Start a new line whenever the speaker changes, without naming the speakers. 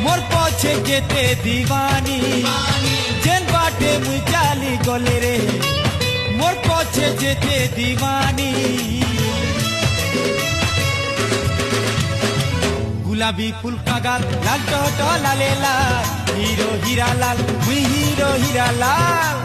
मोर पछे जेते दीवानी जेन बाटे मुई चाली गले रे मोर पछे जेते दीवानी गुलाबी फुल का गाल लाल टोटो लाले लाल हीरो हीरा लाल मुई हीरो हीरा लाल